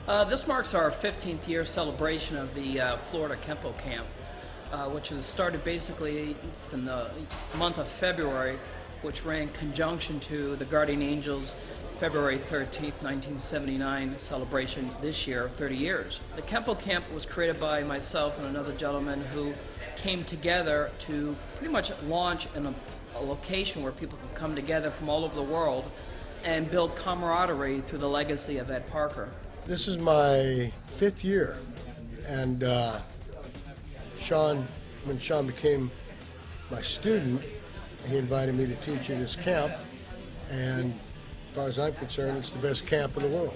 This marks our 15th year celebration of the Florida Kenpo Camp, which has started basically in the month of February, which ran in conjunction to the Guardian Angels February 13th, 1979 celebration this year, 30 years. The Kenpo Camp was created by myself and another gentleman who came together to pretty much launch in a location where people could come together from all over the world and build camaraderie through the legacy of Ed Parker. This is my 5th year, and when Sean became my student, he invited me to teach at his camp, and as far as I'm concerned, it's the best camp in the world.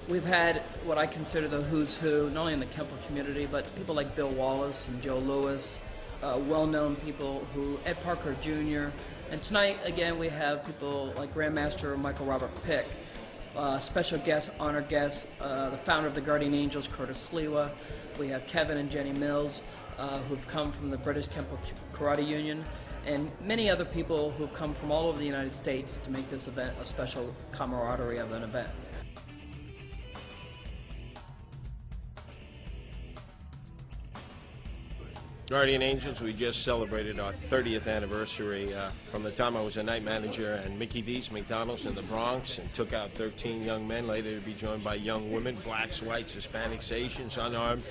We've had what I consider the who's who, not only in the Kenpo community, but people like Bill Wallace and Joe Louis, well-known people Ed Parker Jr., and tonight, again, we have people like Grandmaster Michael Robert Pick, special guest, honored guest, the founder of the Guardian Angels, Curtis Sliwa. We have Kevin and Jenny Mills, who've come from the British Kenpo Karate Union, and many other people who've come from all over the United States to make this event a special camaraderie of an event. Guardian Angels, we just celebrated our 30th anniversary from the time I was a night manager and Mickey D's McDonald's in the Bronx, and took out 13 young men, later to be joined by young women, blacks, whites, Hispanics, Asians, unarmed,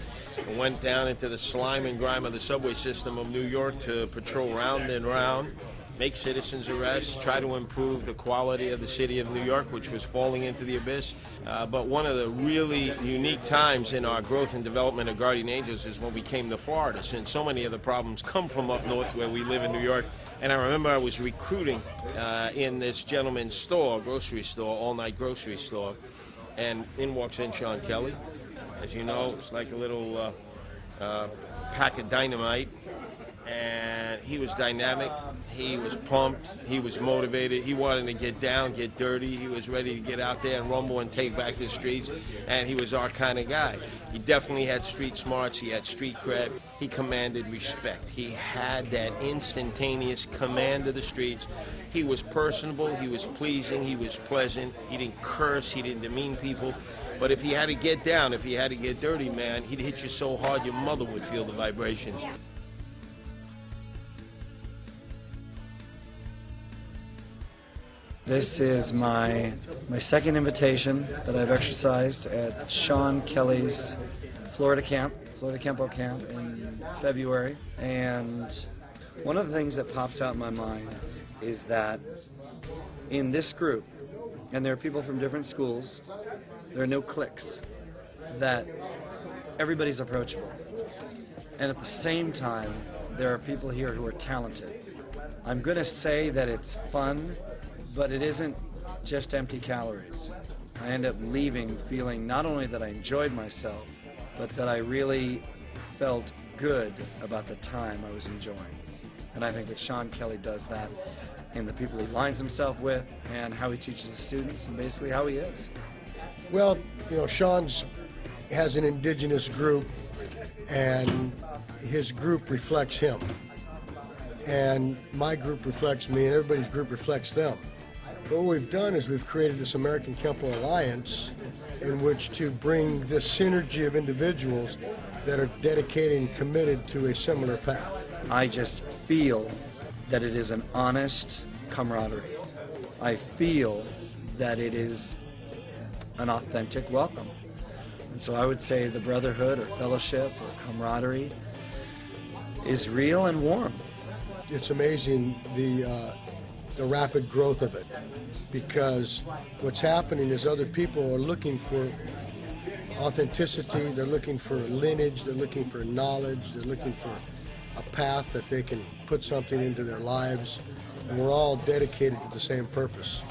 and went down into the slime and grime of the subway system of New York to patrol round and round, make citizens arrests, try to improve the quality of the city of New York, which was falling into the abyss. But one of the really unique times in our growth and development of Guardian Angels is when we came to Florida, since so many of the problems come from up north where we live in New York. And I remember I was recruiting in this gentleman's store, grocery store, all-night grocery store, and in walks in Sean Kelly. As you know, it's like a little pack of dynamite. And he was dynamic, he was pumped, he was motivated, he wanted to get down, get dirty, he was ready to get out there and rumble and take back the streets, and he was our kind of guy. He definitely had street smarts, he had street cred, he commanded respect. He had that instantaneous command of the streets. He was personable, he was pleasing, he was pleasant, he didn't curse, he didn't demean people. But if he had to get down, if he had to get dirty, man, he'd hit you so hard your mother would feel the vibrations. This is my second invitation that I've exercised at Sean Kelly's Florida Kenpo Camp in February. And one of the things that pops out in my mind is that in this group, and there are people from different schools, there are no cliques, that everybody's approachable. And at the same time, there are people here who are talented. I'm going to say that it's fun, but it isn't just empty calories. I end up leaving feeling not only that I enjoyed myself, but that I really felt good about the time I was enjoying. And I think that Sean Kelly does that in the people he lines himself with and how he teaches the students and basically how he is. Well, you know, Sean's has an indigenous group, and his group reflects him. And my group reflects me, and everybody's group reflects them. But what we've done is we've created this American Kenpo Alliance in which to bring this synergy of individuals that are dedicated and committed to a similar path. I just feel that it is an honest camaraderie. I feel that it is an authentic welcome. And so I would say the brotherhood or fellowship or camaraderie is real and warm. It's amazing the rapid growth of it, because what's happening is other people are looking for authenticity, they're looking for lineage, they're looking for knowledge, they're looking for a path that they can put something into their lives, and we're all dedicated to the same purpose.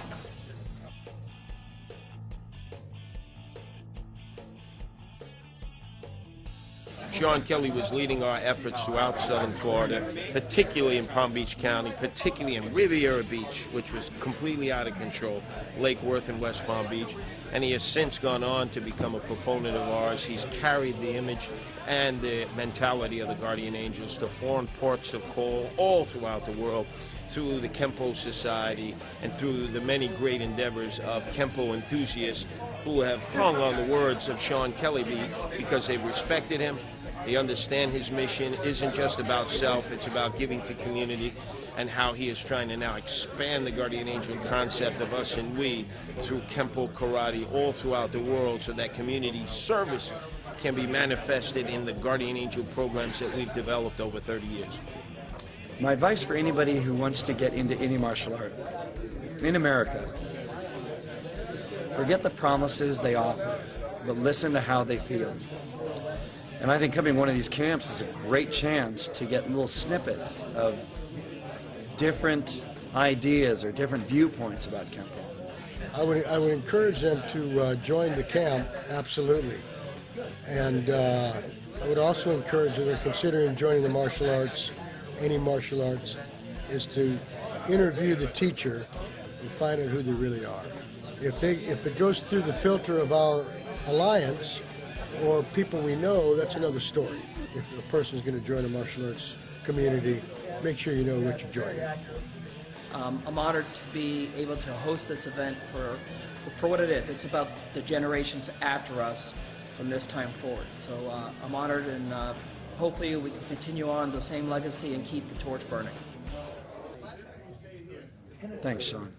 Sean Kelly was leading our efforts throughout southern Florida, particularly in Palm Beach County, particularly in Riviera Beach, which was completely out of control, Lake Worth and West Palm Beach. And he has since gone on to become a proponent of ours. He's carried the image and the mentality of the Guardian Angels to foreign ports of call all throughout the world. through the Kenpo Society and through the many great endeavors of Kenpo enthusiasts who have hung on the words of Sean Kelly because they respected him. They understand his mission isn't just about self, it's about giving to community, and how he is trying to now expand the guardian angel concept of us and we through Kenpo karate all throughout the world, so that community service can be manifested in the guardian angel programs that we've developed over 30 years. My advice for anybody who wants to get into any martial art in America: forget the promises they offer, but listen to how they feel. And I think coming to one of these camps is a great chance to get little snippets of different ideas or different viewpoints about Kenpo. I would encourage them to join the camp, absolutely. And I would also encourage them, if they're considering joining the martial arts, any martial arts, is to interview the teacher and find out who they really are. If it goes through the filter of our alliance or people we know, that's another story. If a person is going to join a martial arts community, make sure you know what you're joining. I'm honored to be able to host this event for what it is. It's about the generations after us from this time forward. So I'm honored, and hopefully we can continue on the same legacy and keep the torch burning. Thanks, Sean.